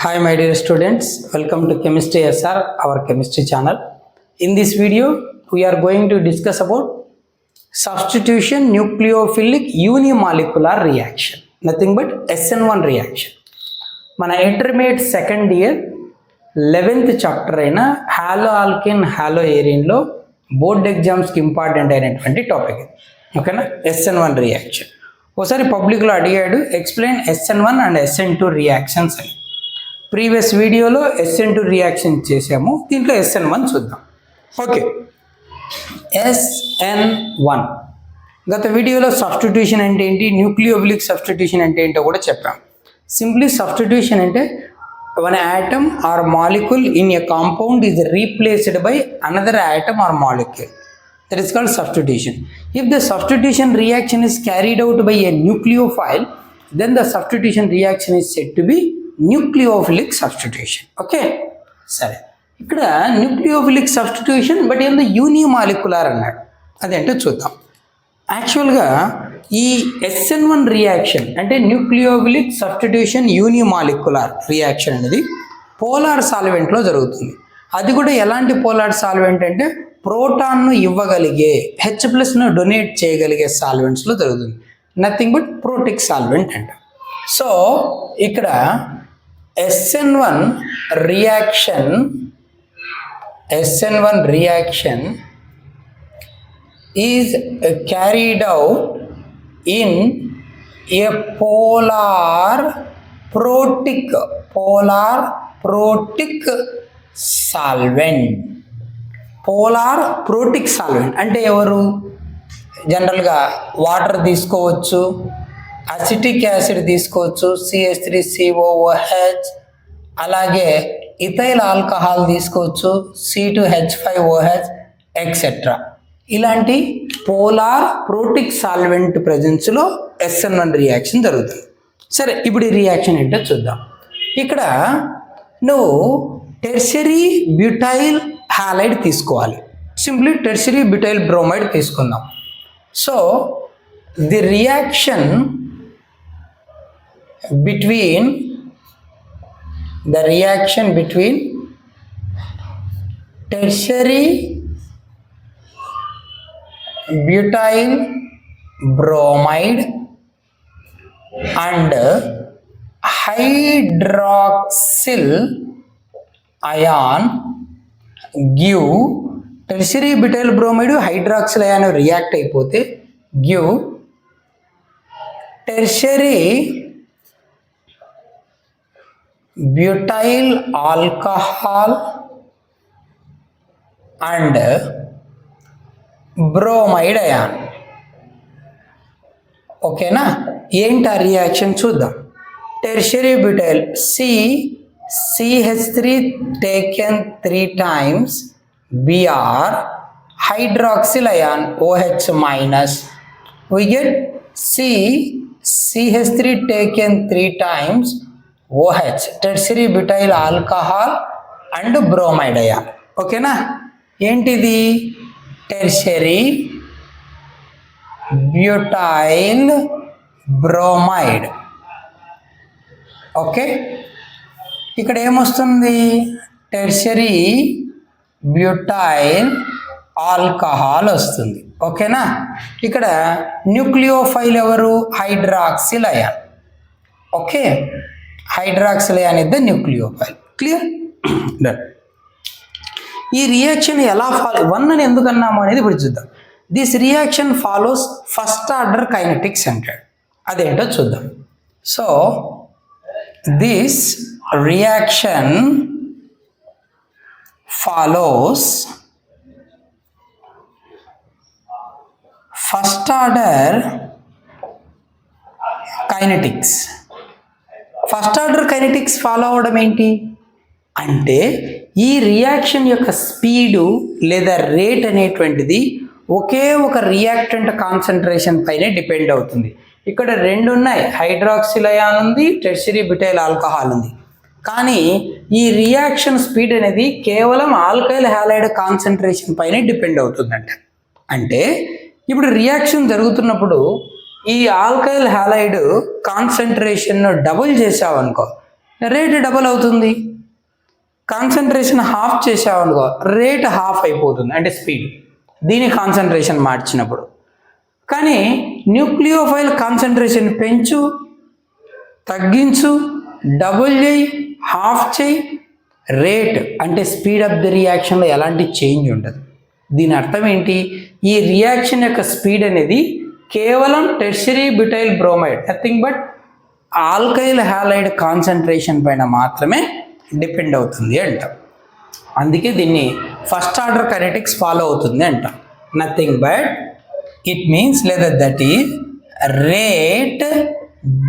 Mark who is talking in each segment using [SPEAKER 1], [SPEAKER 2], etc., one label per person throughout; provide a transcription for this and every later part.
[SPEAKER 1] Hi my dear students, welcome to Chemistry SR, our chemistry channel. In this video, we are going to discuss about substitution nucleophilic unimolecular reaction. Nothing but SN1 reaction. మన intermediate second year 11th chapter అయిన hollow alkene hollow ఏరిన్లో board ఎగ్జామ్స్కి important అయినటువంటి topic. ఓకేనా, SN1 reaction. ఒకసారి పబ్లిక్లో అడిగాడు explain SN1 and SN2 reactions అని. Previous వీడియోలో SN2 రియాక్షన్ చేసాము, దీంట్లో SN1 చూద్దాం. ఓకే, SN1 గత వీడియోలో సబ్స్టిట్యూషన్ అంటే ఏంటి, న్యూక్లియోఫిలిక్ సబ్స్టిట్యూషన్ అంటే ఏంటో కూడా చెప్పాం. సింప్లీ సబ్స్టిట్యూషన్ అంటే one atom or molecule in a compound is replaced by another atom or molecule. That is called substitution. If the substitution reaction is carried out by a nucleophile, then the substitution reaction is said to be nucleophilic substitution. Okay, సరే, ఇక్కడ nucleophilic substitution but ఏందో unimolecular అన్నాడు, అదేంటో చూద్దాం. యాక్చువల్గా ఈ SN1 reaction అంటే nucleophilic substitution unimolecular reaction అనేది పోలార్ సాల్వెంట్లో జరుగుతుంది. అది కూడా ఎలాంటి పోలార్ సాల్వెంట్ అంటే ప్రోటాన్ను ఇవ్వగలిగే H+ను డొనేట్ చేయగలిగే సాల్వెంట్స్లో జరుగుతుంది. నథింగ్ బట్ ప్రోటిక్ సాల్వెంట్ అంట. సో ఇక్కడ SN1 reaction is carried out in a polar protic solvent. Polar protic solvent అంటే ఎవరు, జనరల్గా వాటర్ తీసుకోవచ్చు, అసిటిక్ యాసిడ్ తీసుకోవచ్చు CH3COOH, అలాగే ఇథైల్ ఆల్కహాల్ తీసుకోవచ్చు C2H5OH ఎక్సెట్రా. ఇలాంటి పోలార్ ప్రోటిక్ సాల్వెంట్ ప్రజెన్స్లో SN1 రియాక్షన్ జరుగుతుంది. సరే, ఇప్పుడు ఈ రియాక్షన్ ఏంటో చూద్దాం. ఇక్కడ నువ్వు టెర్షరీ బ్యూటైల్ హాలైడ్ తీసుకోవాలి. సింప్లీ టెర్షరీ బ్యూటైల్ బ్రోమైడ్ తీసుకుందాం. So the reaction between tertiary butyl bromide and hydroxyl ion give tertiary butyl bromide hydroxyl ion react అయిపోతే give tertiary butyl alcohol and bromide ion. ఓకేనా, ఏంటి ఆ reaction చూద్దాం. Tertiary butyl CH3 taken 3 times Br, hydroxyl ion OH minus, we get CH3 taken 3 times OH, tertiary butyl alcohol and bromide ion. ఓకేనా, ఏంటిది tertiary butyl bromide. Okay, ఇక్కడ ఏమొస్తుంది, tertiary butyl alcohol వస్తుంది. ఓకేనా, ఇక్కడ న్యూక్లియోఫైల్ ఎవరు, hydroxyl ion. Okay, hydroxyl ion is the nucleophile. Clear. ఈ reaction ఎలా వన్ అని ఎందుకు అన్నాము అనేది ఇప్పుడు చూద్దాం. This reaction follows first order kinetics అంటాడు, అదేంటో చూద్దాం. So this reaction follows first order kinetics. First order kinetics follow అవడం ఏంటి అంటే ఈ రియాక్షన్ యొక్క స్పీడు లేదా రేట్ అనేటువంటిది ఒకే ఒక రియాక్టెంట్ కాన్సన్ట్రేషన్ పైనే డిపెండ్ అవుతుంది. ఇక్కడ రెండు ఉన్నాయి, హైడ్రాక్సిల్ అయాన్ ఉంది, టెర్షరీ బ్యూటైల్ ఆల్కహాల్ ఉంది. కానీ ఈ రియాక్షన్ స్పీడ్ అనేది కేవలం ఆల్కైల్ హాలైడ్ కాన్సన్ట్రేషన్ పైనే డిపెండ్ అవుతుందంట. అంటే ఇప్పుడు రియాక్షన్ జరుగుతున్నప్పుడు ఈ ఆల్కైల్ హాలైడ్ కాన్సన్ట్రేషన్ డబుల్ చేసావు అనుకో, రేట్ డబల్ అవుతుంది. కాన్సన్ట్రేషన్ హాఫ్ చేసావనుకో రేట్ హాఫ్ అయిపోతుంది, అంటే స్పీడ్. దీని కాన్సన్ట్రేషన్ మార్చినప్పుడు. కానీ న్యూక్లియోఫైల్ కాన్సన్ట్రేషన్ పెంచు, తగ్గించు, డబుల్ చేయి, హాఫ్ చేయి, రేట్ అంటే స్పీడ్ ఆఫ్ ది రియాక్షన్లో ఎలాంటి చేంజ్ ఉండదు. దీని అర్థం ఏంటి? ఈ రియాక్షన్ యొక్క స్పీడ్ అనేది కేవలం tertiary butyl bromide, nothing but alkyl halide concentration పైన మాత్రమే డిపెండ్ అవుతుంది అంటాం. అందుకే దీన్ని ఫస్ట్ ఆర్డర్ కైనెటిక్స్ ఫాలో అవుతుంది అంటాం. నథింగ్ బట్ ఇట్ మీన్స్ లేదా that is rate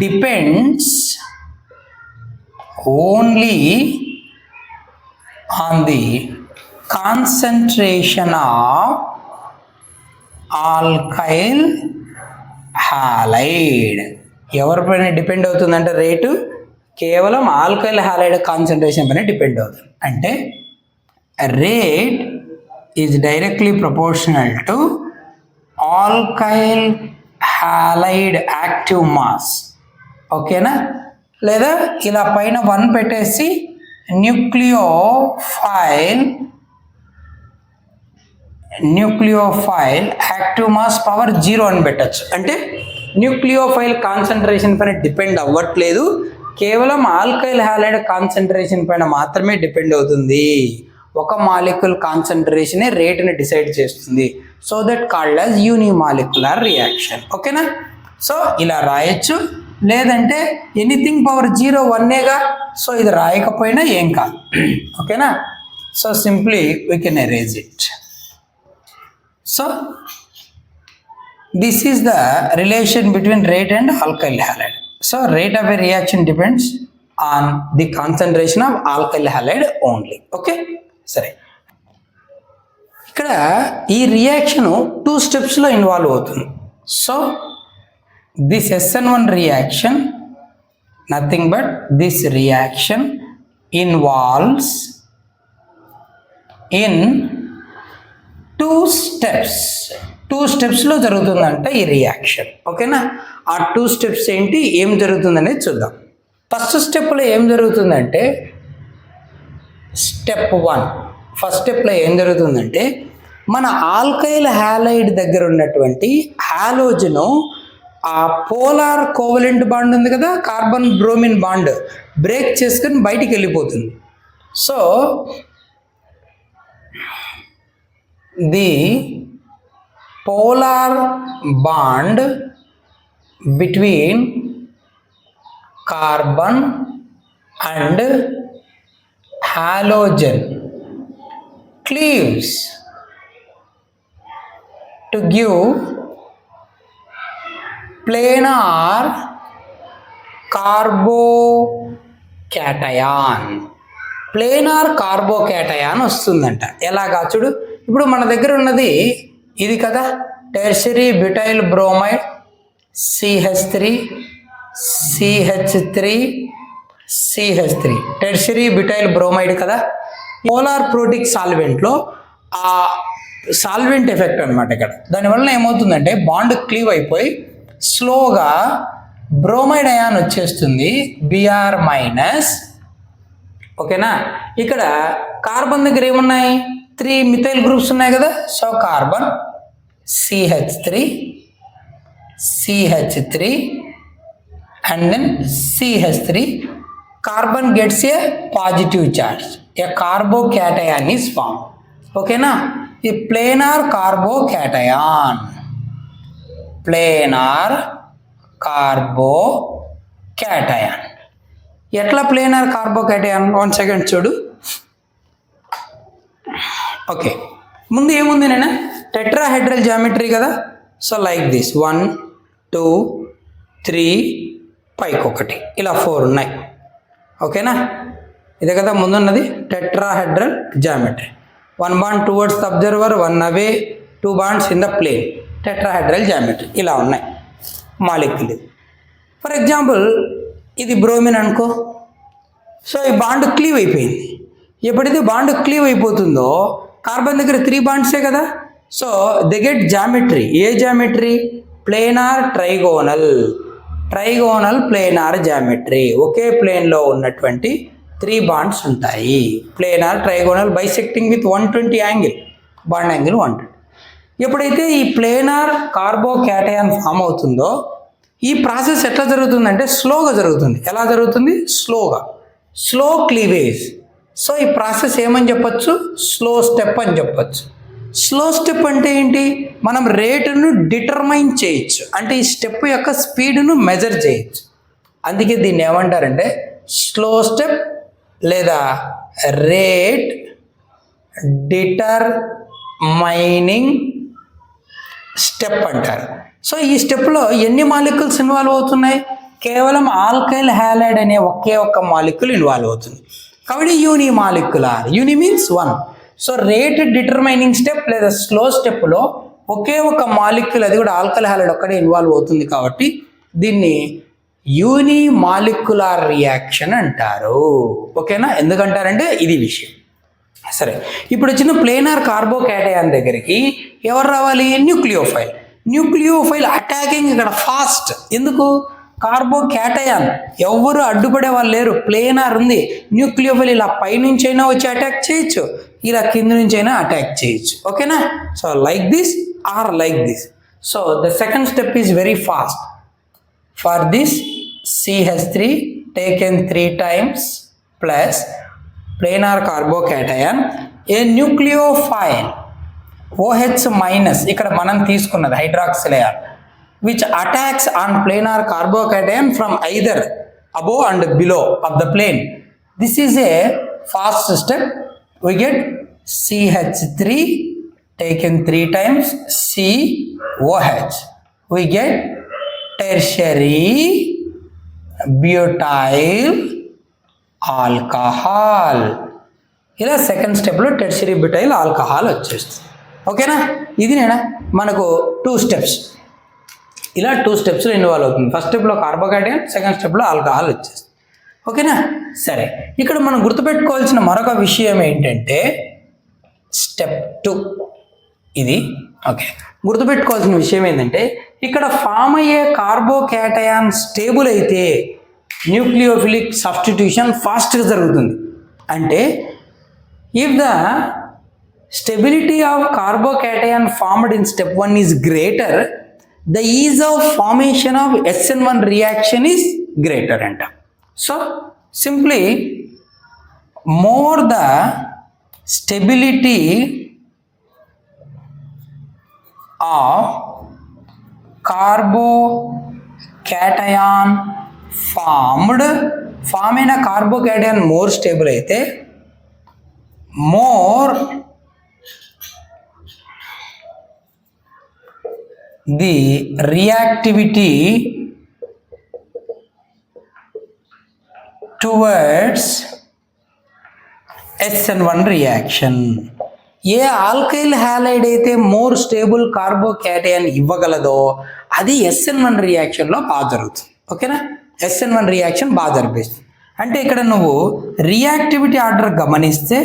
[SPEAKER 1] depends only on the concentration of alkyl halide. ఎవరిపైన డిపెండ్ అవుతుందంటే రేటు కేవలం ఆల్కైల్ హ్యాలైడ్ కాన్సన్ట్రేషన్ పైన డిపెండ్ అవుతుంది. అంటే rate is directly proportional to alkyl halide active mass. ఓకేనా? లేదా ఇలా పైన 1 పెట్టేసి న్యూక్లియోఫైల్ యాక్టివ్ మాస్ పవర్ 0 అని పెట్టచ్చు. అంటే న్యూక్లియోఫైల్ కాన్సన్ట్రేషన్ పైన డిపెండ్ అవ్వట్లేదు, కేవలం ఆల్కైల్ హ్యాలైడ్ కాన్సన్ట్రేషన్ పైన మాత్రమే డిపెండ్ అవుతుంది. ఒక మాలిక్యూల్ కాన్సన్ట్రేషనే రేటుని డిసైడ్ చేస్తుంది. So that called as unimolecular reaction. ఓకేనా? సో ఇలా రాయొచ్చు. లేదంటే ఎనీథింగ్ పవర్ 0 1ఏగా, సో ఇది రాయకపోయినా ఏం కాదు. ఓకేనా? So simply we can erase it. So this is the relation between rate and alkyl halide. So rate of a reaction depends on the concentration of alkyl halide only. Okay, సరే. ఇక్కడ ఈ reaction 2 స్టెప్స్లో involve అవుతుంది. So this SN1 reaction, nothing but this reaction involves in 2 steps. 2 స్టెప్స్లో జరుగుతుందంట ఈ reaction. ఓకేనా? ఆ 2 steps ఏంటి, ఏం జరుగుతుందనేది చూద్దాం. ఫస్ట్ స్టెప్లో ఏం జరుగుతుందంటే స్టెప్ 1. ఫస్ట్ స్టెప్లో ఏం జరుగుతుందంటే మన ఆల్కైల్ హ్యాలైడ్ దగ్గర ఉన్నటువంటి హాలోజను ఆ పోలార్ కోవలెంట్ బాండ్ ఉంది కదా, కార్బన్ బ్రోమిన్ బాండ్ బ్రేక్ చేసుకొని బయటికి వెళ్ళిపోతుంది. So the polar bond between carbon and halogen cleaves to give planar carbocation. Planar carbocation వస్తుందంట. ఎలాగా చూడు, ఇప్పుడు మన దగ్గర ఉన్నది ఇది కదా, tertiary butyl bromide CH3 CH3 CH3 tertiary butyl bromide కదా. పోలార్ ప్రోటిక్ సాల్వెంట్లో ఆ సాల్వెంట్ ఎఫెక్ట్ అనమాట ఇక్కడ. దానివల్ల ఏమవుతుందంటే బాండ్ క్లీవ్ అయిపోయి స్లోగా బ్రోమైడ్ అయాన్ వచ్చేస్తుంది, Br-. ఓకేనా? ఇక్కడ కార్బన్ దగ్గర ఏమున్నాయి, 3 మిథైల్ గ్రూప్స్ ఉన్నాయి కదా. So carbon CH3 CH3 and then CH3. Carbon gets a positive charge, a carbocation is form. ఓకేనా? ఈ ప్లేనార్ కార్బోకేటయాన్, ప్లేనార్ కార్బోకేటయాన్. ఎట్లా ప్లేనార్ కార్బోకేటయాన్? 1 సెకండ్ చూడు. ఓకే, ముందు ఏముంది నేను టెట్రాహెడ్రల్ జామెట్రీ కదా. సో లైక్ దిస్ 1 2 3 పైకి 1 ఇలా 4 ఉన్నాయి. ఓకేనా? ఇదే కదా ముందున్నది tetrahedral geometry. 1 bond towards the observer, 1 away, 2 bonds in the plane. Tetrahedral geometry ఇలా ఉన్నాయి మాలిక్యూల్. ఫర్ ఎగ్జాంపుల్ ఇది బ్రోమిన్ అనుకో. సో ఈ బాండ్ క్లీవ్ అయిపోయింది. ఎప్పుడైతే బాండ్ క్లీవ్ అయిపోతుందో కార్బన్ దగ్గర 3 బాండ్సే కదా. So they get geometry. ఏ geometry? Planar trigonal. Trigonal planar geometry, ఒకే ప్లేన్లో ఉన్నటువంటి 3 బాండ్స్ ఉంటాయి. Planar, trigonal, bisecting with 120 angle, bond angle 120. ఎప్పుడైతే ఈ ప్లేనార్ కార్బోకేటయాన్ ఫామ్ అవుతుందో ఈ ప్రాసెస్ ఎట్లా జరుగుతుందంటే స్లోగా జరుగుతుంది. ఎలా జరుగుతుంది? స్లోగా, స్లో క్లీవేజ్. సో ఈ ప్రాసెస్ ఏమని చెప్పొచ్చు? స్లో స్టెప్ అని చెప్పొచ్చు. స్లో స్టెప్ అంటే ఏంటి? మనం రేటును డిటర్మైన్ చేయొచ్చు, అంటే ఈ స్టెప్ యొక్క స్పీడ్ను మెజర్ చేయొచ్చు. అందుకే దీన్ని ఏమంటారంటే స్లో స్టెప్ లేదా రేట్ డిటర్మైనింగ్ స్టెప్ అంటారు. సో ఈ స్టెప్లో ఎన్ని మాలిక్యూల్స్ ఇన్వాల్వ్ అవుతున్నాయి? కేవలం ఆల్కైల్ హ్యాలైడ్ అనే ఒకే ఒక్క మాలిక్యూల్ ఇన్వాల్వ్ అవుతుంది. కాబట్టి uni molecular, uni means 1. So rate determining step లేదా స్లో స్టెప్లో ఒకే ఒక మాలిక్యూల్, అది కూడా ఆల్కైల్ హ్యాలైడ్ ఒక్కడే ఇన్వాల్వ్ అవుతుంది. కాబట్టి దీన్ని యూని మాలిక్యులార్ రియాక్షన్ అంటారు. ఓకేనా? ఎందుకంటారంటే ఇది విషయం. సరే, ఇప్పుడు వచ్చిన ప్లేనార్ కార్బోకేటయాన్ దగ్గరికి ఎవరు రావాలి? న్యూక్లియోఫైల్. న్యూక్లియోఫైల్ అటాకింగ్ ఇక్కడ ఫాస్ట్. ఎందుకు? కార్బోకేటయాన్ ఎవరు అడ్డుపడే వాళ్ళు లేరు, ప్లేనార్ ఉంది. న్యూక్లియోఫైల్ ఇలా పైనుంచి అయినా వచ్చి అటాక్ చేయొచ్చు, ఇలా కింద నుంచి అయినా అటాక్ చేయొచ్చు. ఓకేనా? So like this or like this. So the second step is very fast. For this CH3 taken 3 times plus planar carbocation, a nucleophile OH minus, ఇక్కడ మనం తీసుకున్నది hydroxyl ion, which attacks on planar carbocation from either above and below of the plane. This is a fast step. We get CH3 taken 3 times COH. We get tertiary butyl alcohol. ఇలా second స్టెప్లో tertiary butyl alcohol వచ్చేస్తుంది. ఓకేనా? ఇది నేనా మనకు 2 steps, ఇలా 2 స్టెప్స్లో involve అవుతుంది. First స్టెప్లో కార్బోకేటయాన్, సెకండ్ స్టెప్లో ఆల్కహాల్ వచ్చేస్తుంది. ఓకేనా? సరే, ఇక్కడ మనం గుర్తుపెట్టుకోవాల్సిన మరొక విషయం ఏంటంటే స్టెప్ 2 ఇది. ఓకే, గుర్తుపెట్టుకోవాల్సిన విషయం ఏంటంటే ఇక్కడ ఫామ్ అయ్యే కార్బోకేటయాన్ స్టేబుల్ అయితే న్యూక్లియోఫిలిక్ సబ్స్టిట్యూషన్ ఫాస్ట్గా జరుగుతుంది. అంటే if the stability of carbocation formed in step 1 is greater, the ease of formation of SN1 reaction is greater అంట. So simply more the stability of carbocation form in a carbocation more stable అయితే more the reactivity towards SN1 reaction. A alkyl halide అయితే more stable carbocation ఇవ్వగలదో అది SN1 రియాక్షన్లో బాగా జరుగుతుంది. ఓకేనా? SN1 reaction బాగా జరిపిస్తుంది. అంటే ఇక్కడ నువ్వు రియాక్టివిటీ ఆర్డర్ గమనిస్తే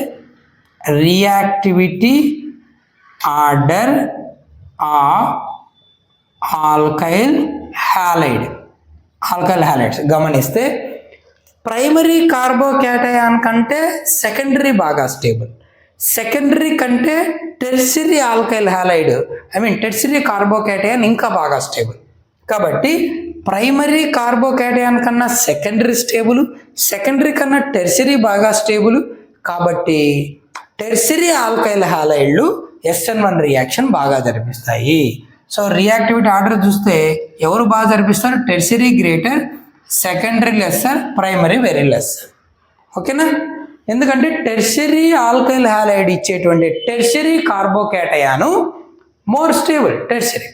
[SPEAKER 1] రియాక్టివిటీ ఆర్డర్ ఆల్కైల్ హ్యాలైడ్స్ గమనిస్తే ప్రైమరీ కార్బోకేటయాన్ కంటే సెకండరీ బాగా స్టేబుల్, సెకండరీ కంటే tertiary alkyl halide tertiary carbocation ఇంకా బాగా స్టేబుల్. కాబట్టి ప్రైమరీ కార్బోకేటయాన్ కన్నా సెకండరీ స్టేబుల్, సెకండరీ కన్నా టెర్షరీ బాగా స్టేబుల్. కాబట్టి టెర్షరీ ఆల్కైల్ హ్యాలైడ్లు SN1 రియాక్షన్ బాగా జరిపిస్తాయి. సో రియాక్టివిటీ ఆర్డర్ చూస్తే ఎవరు బాగా జరిపిస్తారు? Tertiary greater, secondary lesser, primary very lesser. ఓకేనా? ఎందుకంటే టెర్షరీ ఆల్కైల్ హ్యాలైడ్ ఇచ్చేటువంటి tertiary carbocation more stable tertiary.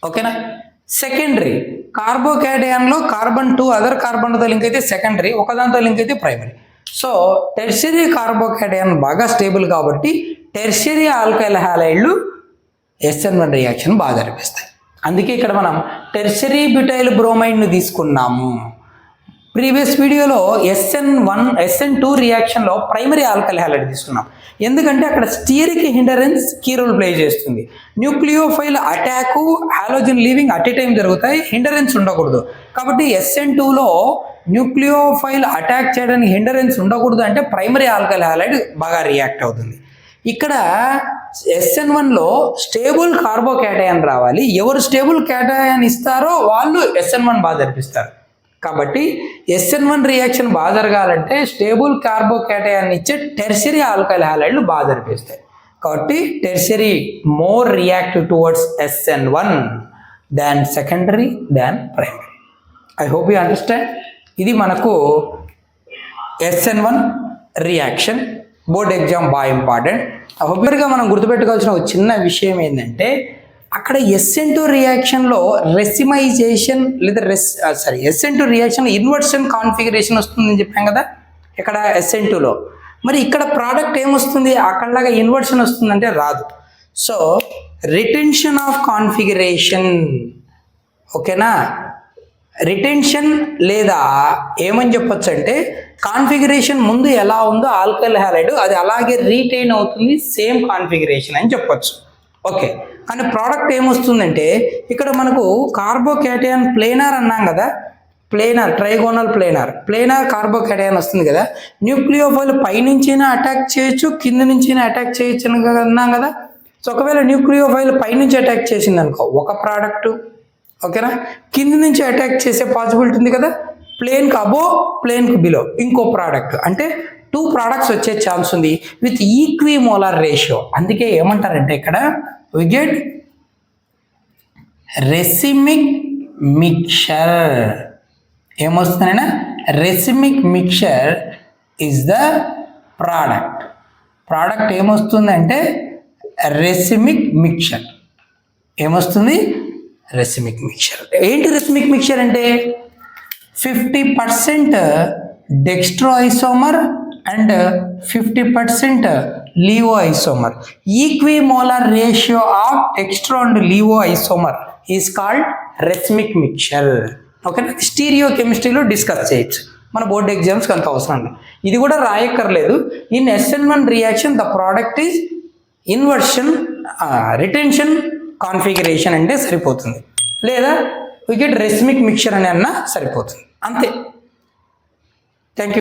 [SPEAKER 1] ఓకేనా? సెకండరీ కార్బోకేటయాన్లో కార్బన్ 2 అదర్ కార్బన్తో లింక్ అయితే సెకండరీ, ఒకదాంతో లింక్ అయితే ప్రైమరీ. సో టెర్షరీ కార్బోకేటయాన్ బాగా స్టేబుల్ కాబట్టి టెర్షరీ ఆల్కైల్ హ్యాలైడ్లు SN1 రియాక్షన్ బాగా జరిపిస్తాయి. అందుకే ఇక్కడ మనం టెర్షరీ బ్యూటైల్ బ్రోమైడ్ను తీసుకున్నాము. ప్రీవియస్ వీడియోలో SN2 రియాక్షన్లో ప్రైమరీ ఆల్కలీ హాలైడ్ తీసుకున్నాం. ఎందుకంటే అక్కడ steric hindrance key role play చేస్తుంది. Nucleophile attack, halogen leaving at a time జరుగుతాయి, హిండరెన్స్ ఉండకూడదు. కాబట్టి SN2లో న్యూక్లియోఫైల్ అటాక్ చేయడానికి హిండరెన్స్ ఉండకూడదు అంటే ప్రైమరీ ఆల్కలీ హాలైడ్ బాగా రియాక్ట్ అవుతుంది. ఇక్కడ SN1లో స్టేబుల్ కార్బోకేటయాన్ రావాలి. ఎవరు స్టేబుల్ కేటయాన్ ఇస్తారో వాళ్ళు SN1 బాగా జరిపిస్తారు. కాబట్టి SN1 రియాక్షన్ బాగా జరగాలంటే స్టేబుల్ కార్బోకేటయాన్ ఇచ్చే టెర్షరీ ఆల్కలీ హాలైడ్లు బాగా జరిపిస్తాయి. కాబట్టి tertiary more reactive towards SN1 than secondary than primary. I hope you understand. ఇది మనకు SN1 రియాక్షన్. బోర్డ్ ఎగ్జామ్ బాగా ఇంపార్టెంట్. హోప్గా మనం గుర్తుపెట్టుకోవాల్సిన ఒక చిన్న విషయం ఏంటంటే అక్కడ SN2 రియాక్షన్లో రెసిమైజేషన్ లేదా SN2 రియాక్షన్లో ఇన్వర్షన్ కాన్ఫిగరేషన్ వస్తుందని చెప్పాం కదా ఇక్కడ SN2లో. మరి ఇక్కడ ప్రోడక్ట్ ఏమొస్తుంది, అక్కడలాగా ఇన్వర్షన్ వస్తుందంటే రాదు. సో రిటెన్షన్ ఆఫ్ కాన్ఫిగరేషన్, ఓకేనా, రిటెన్షన్ లేదా ఏమని చెప్పొచ్చు అంటే కాన్ఫిగరేషన్ ముందు ఎలా ఉందో ఆల్కలీ హాలైడ్ అది అలాగే రీటైన్ అవుతుంది, సేమ్ కాన్ఫిగరేషన్ అని చెప్పొచ్చు. ఓకే, కానీ ప్రోడక్ట్ ఏమొస్తుందంటే ఇక్కడ మనకు కార్బోకేటయాన్ ప్లేనార్ అన్నాం కదా, ప్లేనార్ ట్రైగోనల్ ప్లేనార్ కార్బోకేటయాన్ వస్తుంది కదా. న్యూక్లియోఫైల్ పైనుంచైనా అటాక్ చేయొచ్చు, కింద నుంచైనా అటాక్ చేయొచ్చు అని అన్నాం కదా. సో ఒకవేళ న్యూక్లియోఫైల్ పైనుంచి అటాక్ చేసింది అనుకో ఒక ప్రోడక్ట్, ఓకేనా, కింద నుంచి అటాక్ చేసే పాసిబిలిటీ ఉంది కదా, ప్లేన్కి అబో ప్లేన్కి బిలో ఇంకో ప్రోడక్ట్, అంటే 2 products వచ్చే ఛాన్స్ ఉంది విత్ ఈక్విమోలార్ రేషియో. అందుకే ఏమంటారంటే ఇక్కడ వి గెట్ రెసిమిక్ మిక్చర్. ఏమొస్తుందైనా racemic mixture is the product ఏమొస్తుందంటే రెసిమిక్ మిక్చర్. ఏమొస్తుంది, రెసిమిక్ మిక్చర్. ఏంటి రెసిమిక్ మిక్చర్ అంటే 50% dextro isomer and 50% laevo isomer. Equimolar ratio of dextro and laevo isomer is called racemic mixture. ఓకేనా, stereo కెమిస్ట్రీలో డిస్కస్ చేయొచ్చు, మన board ఎగ్జామ్స్కి అంత అవసరం లేదు. ఇది కూడా రాయక్కర్లేదు. In SN1 reaction the product is inversion retention configuration అంటే సరిపోతుంది, లేదా వి గెట్ రెసిమిక్ మిక్చర్ అని అన్నా సరిపోతుంది, అంతే.